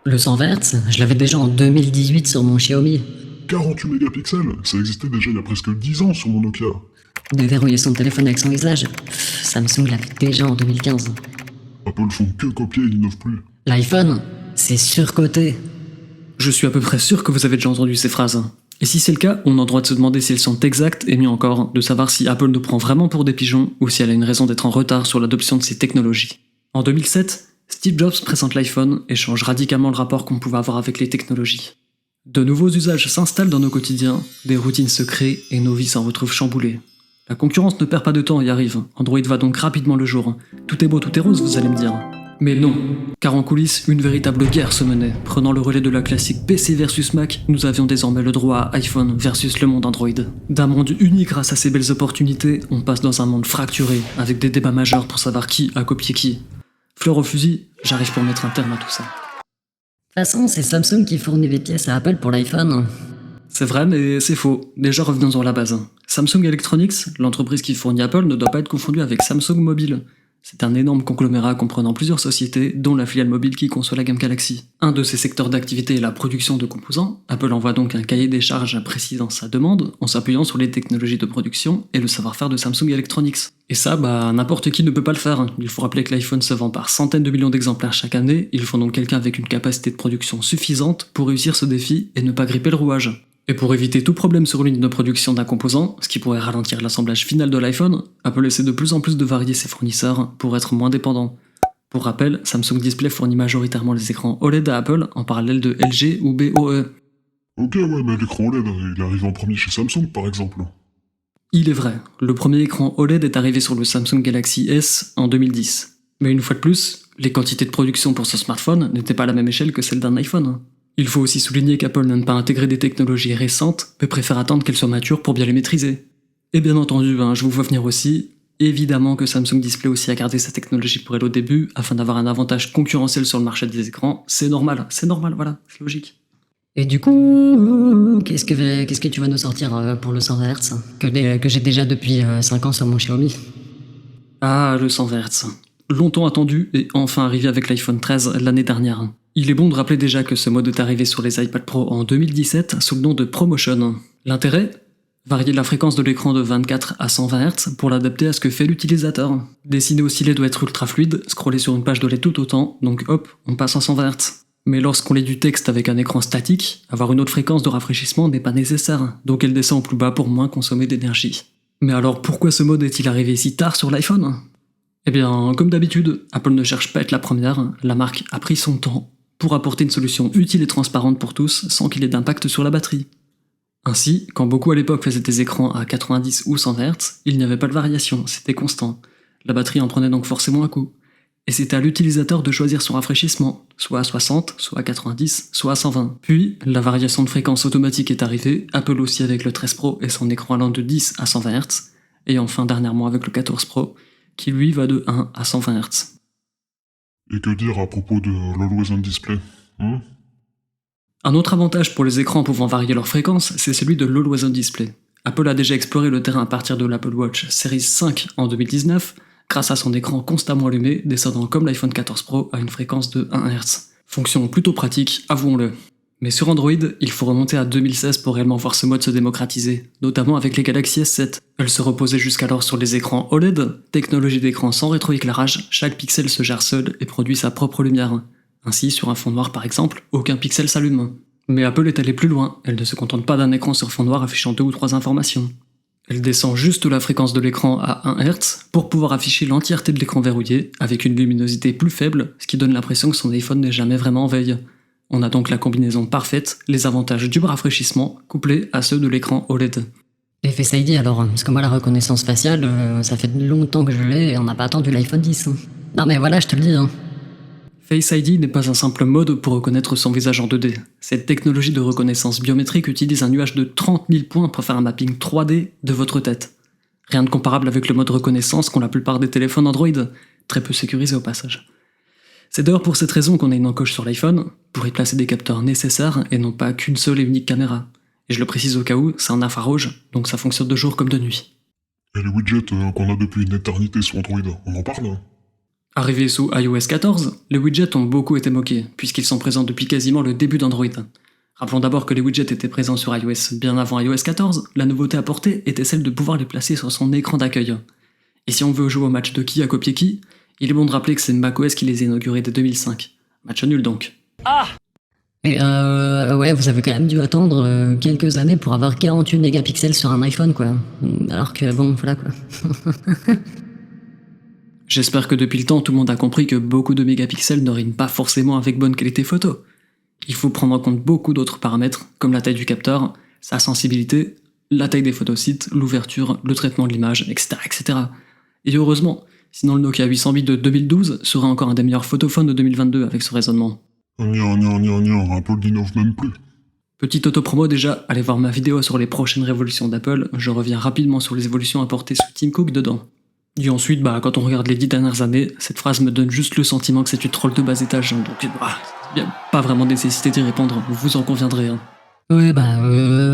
Le 120 Hz, je l'avais déjà en 2018 sur mon Xiaomi. 48 mégapixels, ça existait déjà il y a presque 10 ans sur mon Nokia. Déverrouiller son téléphone avec son visage, Samsung l'avait déjà en 2015. Apple font que copier et n'innovent plus. L'iPhone, c'est surcoté. Je suis à peu près sûr que vous avez déjà entendu ces phrases. Et si c'est le cas, on a le droit de se demander si elles sont exactes, et mieux encore, de savoir si Apple nous prend vraiment pour des pigeons ou si elle a une raison d'être en retard sur l'adoption de ces technologies. En 2007, Steve Jobs présente l'iPhone et change radicalement le rapport qu'on pouvait avoir avec les technologies. De nouveaux usages s'installent dans nos quotidiens, des routines se créent et nos vies s'en retrouvent chamboulées. La concurrence ne perd pas de temps et arrive, Android va donc rapidement le jour. Tout est beau, tout est rose, vous allez me dire. Mais non, car en coulisses, une véritable guerre se menait. Prenant le relais de la classique PC versus Mac, nous avions désormais le droit à iPhone versus le monde Android. D'un monde uni grâce à ses belles opportunités, on passe dans un monde fracturé, avec des débats majeurs pour savoir qui a copié qui. Fleur au fusil, j'arrive pour mettre un terme à tout ça. De toute façon, c'est Samsung qui fournit les pièces à Apple pour l'iPhone. C'est vrai, mais c'est faux. Déjà revenons sur la base. Samsung Electronics, l'entreprise qui fournit Apple, ne doit pas être confondue avec Samsung Mobile. C'est un énorme conglomérat comprenant plusieurs sociétés, dont la filiale mobile qui conçoit la gamme Galaxy. Un de ses secteurs d'activité est la production de composants. Apple envoie donc un cahier des charges précisant sa demande, en s'appuyant sur les technologies de production et le savoir-faire de Samsung Electronics. Et ça, n'importe qui ne peut pas le faire. Il faut rappeler que l'iPhone se vend par centaines de millions d'exemplaires chaque année, il faut donc quelqu'un avec une capacité de production suffisante pour réussir ce défi et ne pas gripper le rouage. Et pour éviter tout problème sur ligne de production d'un composant, ce qui pourrait ralentir l'assemblage final de l'iPhone, Apple essaie de plus en plus de varier ses fournisseurs pour être moins dépendant. Pour rappel, Samsung Display fournit majoritairement les écrans OLED à Apple en parallèle de LG ou BOE. Ok, ouais, mais l'écran OLED, il arrive en premier chez Samsung par exemple. Il est vrai, le premier écran OLED est arrivé sur le Samsung Galaxy S en 2010. Mais une fois de plus, les quantités de production pour ce smartphone n'étaient pas à la même échelle que celles d'un iPhone. Il faut aussi souligner qu'Apple n'aime pas intégrer des technologies récentes, mais préfère attendre qu'elles soient matures pour bien les maîtriser. Et bien entendu, je vous vois venir aussi, évidemment que Samsung Display aussi a gardé sa technologie pour elle au début, afin d'avoir un avantage concurrentiel sur le marché des écrans, c'est normal, voilà, c'est logique. Et du coup, qu'est-ce que tu vas nous sortir pour le 120 Hz que j'ai déjà depuis 5 ans sur mon Xiaomi? Ah, le 120 Hz. Longtemps attendu et enfin arrivé avec l'iPhone 13 l'année dernière. Il est bon de rappeler déjà que ce mode est arrivé sur les iPad Pro en 2017 sous le nom de ProMotion. L'intérêt ? Varier la fréquence de l'écran de 24 à 120 Hz pour l'adapter à ce que fait l'utilisateur. Dessiner au stylet doit être ultra fluide, scroller sur une page doit l'être tout autant, donc hop, on passe en 120 Hz. Mais lorsqu'on lit du texte avec un écran statique, avoir une autre fréquence de rafraîchissement n'est pas nécessaire, donc elle descend au plus bas pour moins consommer d'énergie. Mais alors pourquoi ce mode est-il arrivé si tard sur l'iPhone ? Eh bien, comme d'habitude, Apple ne cherche pas à être la première, la marque a pris son temps pour apporter une solution utile et transparente pour tous sans qu'il ait d'impact sur la batterie. Ainsi, quand beaucoup à l'époque faisaient des écrans à 90 ou 120 Hz, il n'y avait pas de variation, c'était constant. La batterie en prenait donc forcément un coup. Et c'était à l'utilisateur de choisir son rafraîchissement, soit à 60, soit à 90, soit à 120. Puis, la variation de fréquence automatique est arrivée, Apple aussi avec le 13 Pro et son écran allant de 10 à 120 Hz, et enfin dernièrement avec le 14 Pro, qui lui va de 1 à 120 Hz. Et que dire à propos de l'Always On Display, Un autre avantage pour les écrans pouvant varier leur fréquence, c'est celui de l'Always On Display. Apple a déjà exploré le terrain à partir de l'Apple Watch Series 5 en 2019, grâce à son écran constamment allumé, descendant comme l'iPhone 14 Pro à une fréquence de 1 Hz. Fonction plutôt pratique, avouons-le. Mais sur Android, il faut remonter à 2016 pour réellement voir ce mode se démocratiser, notamment avec les Galaxy S7. Elle se reposait jusqu'alors sur les écrans OLED, technologie d'écran sans rétroéclairage, chaque pixel se gère seul et produit sa propre lumière. Ainsi, sur un fond noir par exemple, aucun pixel s'allume. Mais Apple est allée plus loin, elle ne se contente pas d'un écran sur fond noir affichant 2 ou 3 informations. Elle descend juste la fréquence de l'écran à 1 Hz pour pouvoir afficher l'entièreté de l'écran verrouillé, avec une luminosité plus faible, ce qui donne l'impression que son iPhone n'est jamais vraiment en veille. On a donc la combinaison parfaite, les avantages du rafraîchissement, couplés à ceux de l'écran OLED. Et Face ID alors, parce que moi la reconnaissance faciale, ça fait longtemps que je l'ai et on n'a pas attendu l'iPhone 10. Non mais voilà, je te le dis. Face ID n'est pas un simple mode pour reconnaître son visage en 2D. Cette technologie de reconnaissance biométrique utilise un nuage de 30 000 points pour faire un mapping 3D de votre tête. Rien de comparable avec le mode reconnaissance qu'ont la plupart des téléphones Android, très peu sécurisé au passage. C'est d'ailleurs pour cette raison qu'on a une encoche sur l'iPhone, pour y placer des capteurs nécessaires et non pas qu'une seule et unique caméra. Et je le précise au cas où, c'est un infrarouge, donc ça fonctionne de jour comme de nuit. Et les widgets qu'on a depuis une éternité sur Android, on en parle ? Arrivés sous iOS 14, les widgets ont beaucoup été moqués, puisqu'ils sont présents depuis quasiment le début d'Android. Rappelons d'abord que les widgets étaient présents sur iOS bien avant iOS 14, la nouveauté apportée était celle de pouvoir les placer sur son écran d'accueil. Et si on veut jouer au match de qui a copié qui, il est bon de rappeler que c'est macOS qui les a inaugurés dès 2005. Match nul donc. Et ouais, vous avez quand même dû attendre quelques années pour avoir 48 mégapixels sur un iPhone, quoi. Alors que bon, voilà, quoi. J'espère que depuis le temps, tout le monde a compris que beaucoup de mégapixels ne riment pas forcément avec bonne qualité photo. Il faut prendre en compte beaucoup d'autres paramètres, comme la taille du capteur, sa sensibilité, la taille des photosites, l'ouverture, le traitement de l'image, etc., etc. Et heureusement, sinon le Nokia 800 bits de 2012 serait encore un des meilleurs photophones de 2022 avec ce raisonnement. Apple n'innove même plus. Petite auto-promo déjà, allez voir ma vidéo sur les prochaines révolutions d'Apple, je reviens rapidement sur les évolutions apportées sous Tim Cook dedans. Et ensuite, quand on regarde les 10 dernières années, cette phrase me donne juste le sentiment que c'est une troll de bas étage, donc y a pas vraiment nécessité d'y répondre, vous en conviendrez. Hein. Ouais,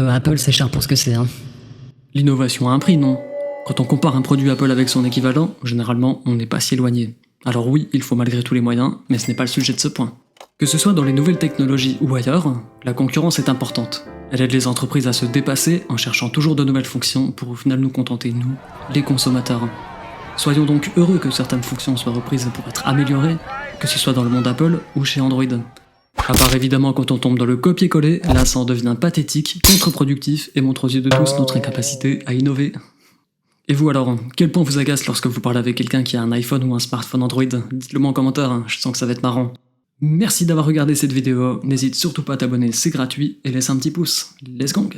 Apple c'est cher pour ce que c'est, hein. L'innovation a un prix, non? Quand on compare un produit Apple avec son équivalent, généralement, on n'est pas si éloigné. Alors oui, il faut malgré tout les moyens, mais ce n'est pas le sujet de ce point. Que ce soit dans les nouvelles technologies ou ailleurs, la concurrence est importante. Elle aide les entreprises à se dépasser en cherchant toujours de nouvelles fonctions pour au final nous contenter, nous, les consommateurs. Soyons donc heureux que certaines fonctions soient reprises pour être améliorées, que ce soit dans le monde Apple ou chez Android. À part évidemment quand on tombe dans le copier-coller, là ça en devient pathétique, contre-productif et montre aux yeux de tous notre incapacité à innover. Et vous alors, quel point vous agace lorsque vous parlez avec quelqu'un qui a un iPhone ou un smartphone Android? Dites-le moi en commentaire, je sens que ça va être marrant. Merci d'avoir regardé cette vidéo, n'hésite surtout pas à t'abonner, c'est gratuit, et laisse un petit pouce. Let's go!